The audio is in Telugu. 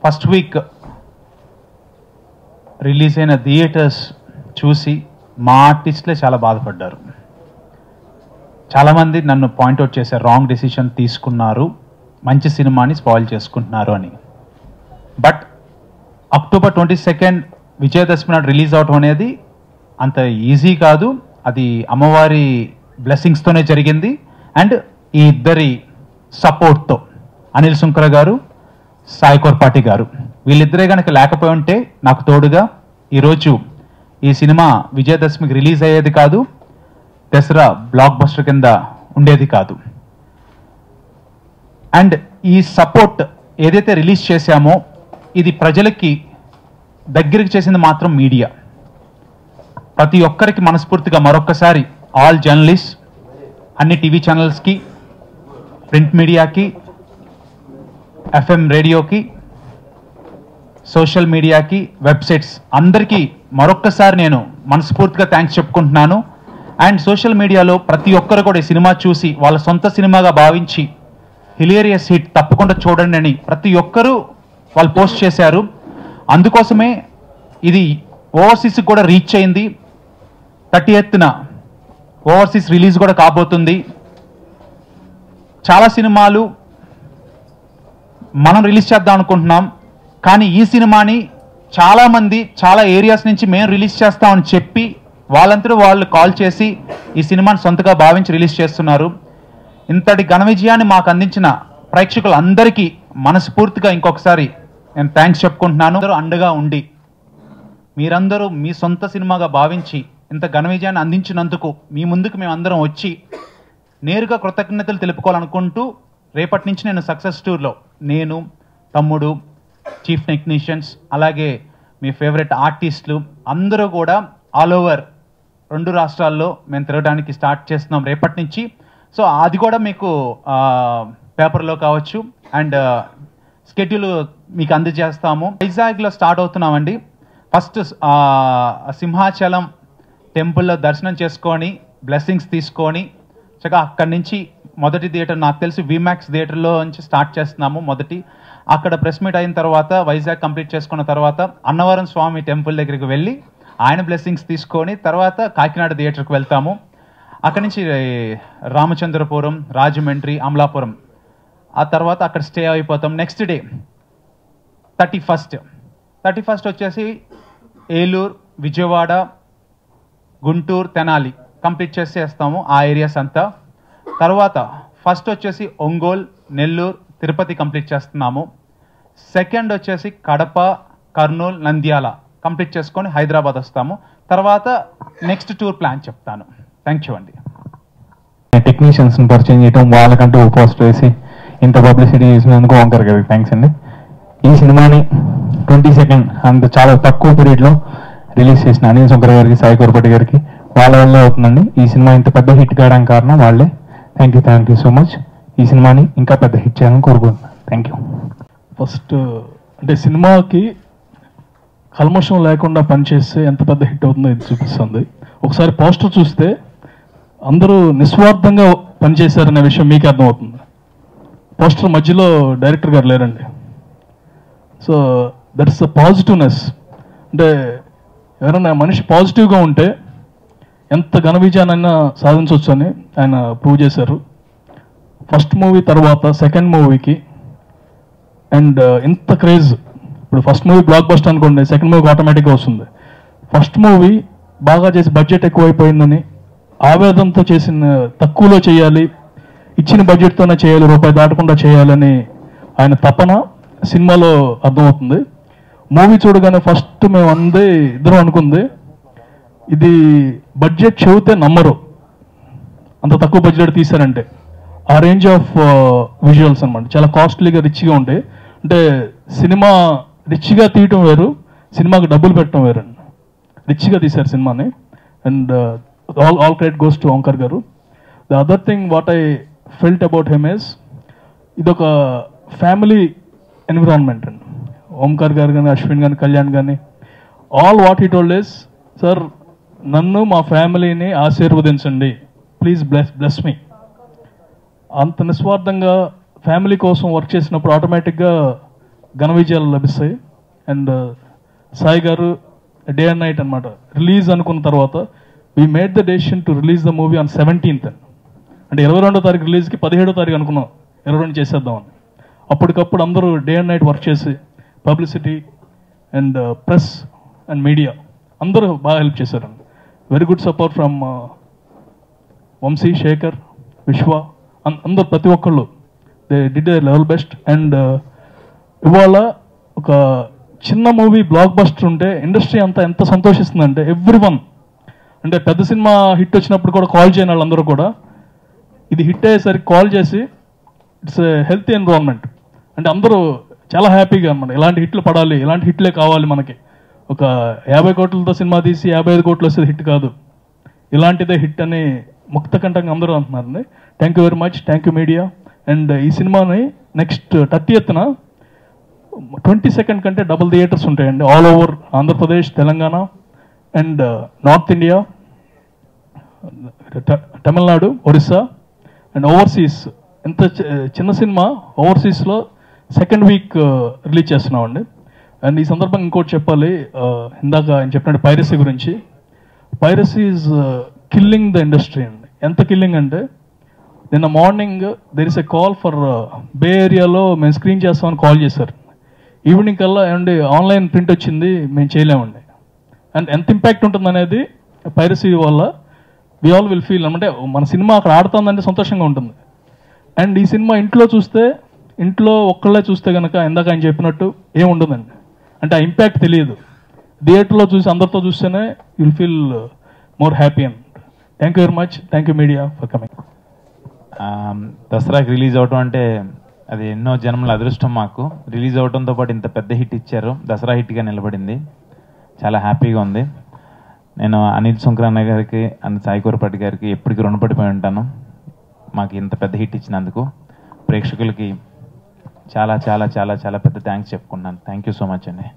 ఫస్ట్ వీక్ రిలీజ్ అయిన థియేటర్స్ చూసి మా ఆర్టిస్టులే చాలా బాధపడ్డారు. చాలామంది నన్ను పాయింట్అవుట్ చేశారు, రాంగ్ డెసిషన్ తీసుకున్నారు, మంచి సినిమాని స్పాయిల్ చేసుకుంటున్నారు అని. బట్ అక్టోబర్ 22 విజయదశమి నాడు రిలీజ్ అవటం అనేది అంత ఈజీ కాదు. అది అమ్మవారి బ్లెస్సింగ్స్తోనే జరిగింది. అండ్ ఈ ఇద్దరి సపోర్ట్తో, అనిల్ సుంకర గారు, సాయి కొర్పాటి గారు, వీళ్ళిద్దరే కనుక లేకపోయి ఉంటే నాకు తోడుగా ఈరోజు ఈ సినిమా విజయదశమికి రిలీజ్ అయ్యేది కాదు, దసరా బ్లాక్ బస్టర్ కింద ఉండేది కాదు. అండ్ ఈ సపోర్ట్ ఏదైతే రిలీజ్ చేశామో ఇది ప్రజలకి దగ్గరికి చేసింది మాత్రం మీడియా. ప్రతి ఒక్కరికి మనస్ఫూర్తిగా మరొక్కసారి ఆల్ జర్నలిస్ట్, అన్ని టీవీ ఛానల్స్కి, ప్రింట్ మీడియాకి, ఎఫ్ఎం రేడియోకి, సోషల్ మీడియాకి, వెబ్సైట్స్ అందరికీ మరొక్కసారి నేను మనస్ఫూర్తిగా థ్యాంక్స్ చెప్పుకుంటున్నాను. అండ్ సోషల్ మీడియాలో ప్రతి ఒక్కరు కూడా ఈ సినిమా చూసి వాళ్ళ సొంత సినిమాగా భావించి హిలేరియస్ హిట్ తప్పకుండా చూడండి అని ప్రతి ఒక్కరూ వాళ్ళు పోస్ట్ చేశారు. అందుకోసమే ఇది ఓవర్సీస్కి కూడా రీచ్ అయింది. 30th ఓవర్సీస్ రిలీజ్ కూడా కాబోతుంది. చాలా సినిమాలు మనం రిలీజ్ చేద్దాం అనుకుంటున్నాం, కానీ ఈ సినిమాని చాలామంది చాలా ఏరియాస్ నుంచి మేము రిలీజ్ చేస్తామని చెప్పి వాళ్ళంతా వాళ్ళు కాల్ చేసి ఈ సినిమాని సొంతగా భావించి రిలీజ్ చేస్తున్నారు. ఇంతటి ఘన విజయాన్ని మాకు అందించిన ప్రేక్షకులందరికీ మనస్ఫూర్తిగా ఇంకొకసారి నేను థ్యాంక్స్ చెప్పుకుంటున్నాను. అందరూ అండగా ఉండి మీరందరూ మీ సొంత సినిమాగా భావించి ఇంత ఘన విజయాన్ని అందించినందుకు మీ ముందుకు మేమందరం వచ్చి నేరుగా కృతజ్ఞతలు తెలుపుకోవాలనుకుంటూ రేపటి నుంచి నేను సక్సెస్ టూర్లో నేను, తమ్ముడు, చీఫ్ టెక్నీషియన్స్, అలాగే మీ ఫేవరెట్ ఆర్టిస్టులు అందరూ కూడా ఆల్ ఓవర్ 2 రాష్ట్రాల్లో మేము తిరగడానికి స్టార్ట్ చేస్తున్నాం రేపటి నుంచి. సో అది కూడా మీకు పేపర్లో కావచ్చు అండ్ స్కెడ్యూల్ మీకు అందజేస్తాము. వైజాగ్లో స్టార్ట్ అవుతున్నామండి. ఫస్ట్ సింహాచలం టెంపుల్లో దర్శనం చేసుకొని బ్లెస్సింగ్స్ తీసుకొని చక్కగా అక్కడి నుంచి మొదటి థియేటర్ నాకు తెలిసి విమాక్స్ థియేటర్లో నుంచి స్టార్ట్ చేస్తున్నాము. అక్కడ ప్రెస్ మీట్ అయిన తర్వాత వైజాగ్ కంప్లీట్ చేసుకున్న తర్వాత అన్నవరం స్వామి టెంపుల్ దగ్గరికి వెళ్ళి ఆయన బ్లెస్సింగ్స్ తీసుకొని తర్వాత కాకినాడ థియేటర్కి వెళ్తాము. అక్కడి నుంచి రామచంద్రపురం, రాజమండ్రి, అమలాపురం, ఆ తర్వాత అక్కడ స్టే అయిపోతాం. నెక్స్ట్ డే 31 వచ్చేసి ఏలూరు, విజయవాడ, గుంటూరు, తెనాలి కంప్లీట్ చేసేస్తాము ఆ ఏరియాస్ అంతా. తర్వాత ఫస్ట్ వచ్చేసి ఒంగోలు, నెల్లూరు, తిరుపతి కంప్లీట్ చేస్తున్నాము. సెకండ్ వచ్చేసి కడప, కర్నూలు, నంద్యాల కంప్లీట్ చేసుకొని హైదరాబాద్ వస్తాము. తర్వాత నెక్స్ట్ టూర్ ప్లాన్ చెప్తాను. థ్యాంక్ యూ అండి. టెక్నీషియన్స్ని పరిచయం చేయడం, వాళ్ళకంటూ పోస్ట్ వేసి ఇంత పబ్లిసిటీ చేసినందుకు ఓంకర్ గారికి థ్యాంక్స్ అండి. ఈ సినిమాని 22 అంత చాలా తక్కువ పీరియడ్లో రిలీజ్ చేసిన అనిల్ సుంకర్ గారికి, సాయి కొరపటి గారికి వాళ్ళ వల్లే అవుతుందండి. ఈ సినిమా ఇంత పెద్ద హిట్ కావడానికి కారణం వాళ్ళే. Thank you so much. ఈ సినిమాని ఇంకా పెద్ద హిట్ చేయాలని కోరుకుంటున్నాను. Thank you. ఫస్ట్ అంటే సినిమాకి కల్మషం లేకుండా పనిచేస్తే ఎంత పెద్ద హిట్ అవుతుందో ఇది చూపిస్తుంది. ఒకసారి పోస్టర్ చూస్తే అందరూ నిస్వార్థంగా పనిచేశారనే విషయం మీకే అర్థమవుతుంది. పోస్టర్ మధ్యలో డైరెక్టర్ గారు లేరండి. So that's the positiveness. అంటే ఎవరైనా మనిషి పాజిటివ్గా ఉంటే ఎంత ఘన విజయాన్నైనా సాధించవచ్చు అని ఆయన ప్రూవ్ చేశారు. ఫస్ట్ మూవీ తర్వాత సెకండ్ మూవీకి అండ్ ఇంత క్రేజ్. ఇప్పుడు ఫస్ట్ మూవీ బ్లాక్ బస్టర్ అనుకోండి, సెకండ్ మూవీకి ఆటోమేటిక్గా వస్తుంది. ఫస్ట్ మూవీ బాగా చేసి బడ్జెట్ ఎక్కువైపోయిందని ఆవేదనతో చేసిన, తక్కువలో చేయాలి, ఇచ్చిన బడ్జెట్తోనే చేయాలి, రూపాయి దాటకుండా చేయాలని ఆయన తపన సినిమాలో అర్థమవుతుంది. మూవీ చూడగానే ఫస్ట్ మేము ఇద్దరం అనుకుంది ఇది బడ్జెట్ చెబితే నమ్మరు, అంత తక్కువ బడ్జెట్ తీశారంటే. ఆ రేంజ్ ఆఫ్ విజువల్స్ అనమాట. చాలా కాస్ట్లీగా, రిచ్గా ఉంటాయి. అంటే సినిమా రిచ్గా తీయటం వేరు, సినిమాకి డబ్బులు పెట్టడం వేరు. రిచ్గా తీశారు సినిమాని. And all credit goes to Omkar garu. The other thing what I felt about him is ఇదొక ఫ్యామిలీ ఎన్విరాన్మెంట్ అండి. ఓంకర్ గారు కానీ, అశ్విన్ కానీ, కళ్యాణ్ కానీ, all what he told is, sir నన్ను మా ఫ్యామిలీని ఆశీర్వదించండి, ప్లీజ్ బ్లెస్ మీ. అంత నిస్వార్థంగా ఫ్యామిలీ కోసం వర్క్ చేసినప్పుడు ఆటోమేటిక్గా ఘన విజయాలు లభిస్తాయి. అండ్ సాయి గారు డే అండ్ నైట్ అనమాట రిలీజ్ అనుకున్న తర్వాత we made the decision to release the movie on 17th. అంటే 22వ తారీఖు రిలీజ్కి 17వ తారీఖు అనుకున్నాం 22 చేసేద్దామని. అప్పటికప్పుడు అందరూ డే అండ్ నైట్ వర్క్ చేసి publicity and press and media అందరూ బాగా హెల్ప్ చేశారండి. Very good support from Vamshi, Shekhar, Vishwa, అందరు ప్రతి ఒక్కళ్ళు they did a level best. And ఇవాళ ఒక చిన్న మూవీ బ్లాక్ బస్టర్ ఉంటే ఇండస్ట్రీ అంతా ఎంత సంతోషిస్తుందంటే ఎవ్రీవన్, అంటే పెద్ద సినిమా హిట్ వచ్చినప్పుడు కూడా కాల్ చేయని వాళ్ళందరూ కూడా ఇది హిట్ అయ్యేసరికి కాల్ చేసి ఇట్స్ హెల్తీ ఎన్విరాన్మెంట్, అంటే అందరూ చాలా హ్యాపీగా అనమాట. ఇలాంటి హిట్లు పడాలి, ఇలాంటి హిట్లే కావాలి మనకి. ఒక 50 కోట్లతో సినిమా తీసి 55 కోట్లు వస్తే హిట్ కాదు, ఇలాంటిదే హిట్ అని ముక్తకంఠంగా అందరూ అంటున్నారండి. Thank you very much, thank you media. And ఈ సినిమాని నెక్స్ట్ 30th 22nd కంటే డబుల్ థియేటర్స్ ఉంటాయండి all over Andhra Pradesh, Telangana and North India, Tamil Nadu, Orissa and overseas. ఎంత చిన్న సినిమా ఓవర్సీస్లో 2nd వీక్ రిలీజ్ చేస్తున్నామండి. అండ్ ఈ సందర్భంగా ఇంకోటి చెప్పాలి, ఇందాక ఆయన చెప్పినట్టు పైరసీ గురించి. Piracy is killing the industry అండి. ఎంత కిల్లింగ్ అంటే నిన్న morning there is a call for Bay ఏరియాలో మేము స్క్రీన్ చేస్తామని కాల్ చేశారు. ఈవినింగ్ కల్లా ఏమండి ఆన్లైన్ ప్రింట్ వచ్చింది, మేము చేయలేమండి. అండ్ ఎంత ఇంపాక్ట్ ఉంటుంది అనేది పైరసీ వల్ల వి ఆల్ విల్ ఫీల్, అంటే మన సినిమా అక్కడ ఆడుతుందంటే సంతోషంగా ఉంటుంది. అండ్ ఈ సినిమా ఇంట్లో చూస్తే, ఇంట్లో ఒక్కళ్ళే చూస్తే కనుక ఇందాక ఆయన చెప్పినట్టు ఏముండదండి, అంటే ఆ ఇంపాక్ట్ తెలియదు. థియేటర్లో చూసి అందరితో చూస్తేనే you'll feel more happy. And thank you very much, thank you media for coming. దసరాకి రిలీజ్ అవటం అంటే అది ఎన్నో జన్మల అదృష్టం మాకు. రిలీజ్ అవడంతో పాటు ఇంత పెద్ద హిట్ ఇచ్చారు, దసరా హిట్గా నిలబడింది, చాలా హ్యాపీగా ఉంది. నేను అనిల్ సుంకరన్న గారికి అండ్ సాయి కోరపాటి గారికి ఎప్పటికీ రుణపడిపోయి ఉంటాను, మాకు ఇంత పెద్ద హిట్ ఇచ్చినందుకు. ప్రేక్షకులకి చాలా చాలా చాలా చాలా పెద్ద థ్యాంక్స్ చెప్పుకున్నాను. థ్యాంక్ యూ సో మచ్ అండి.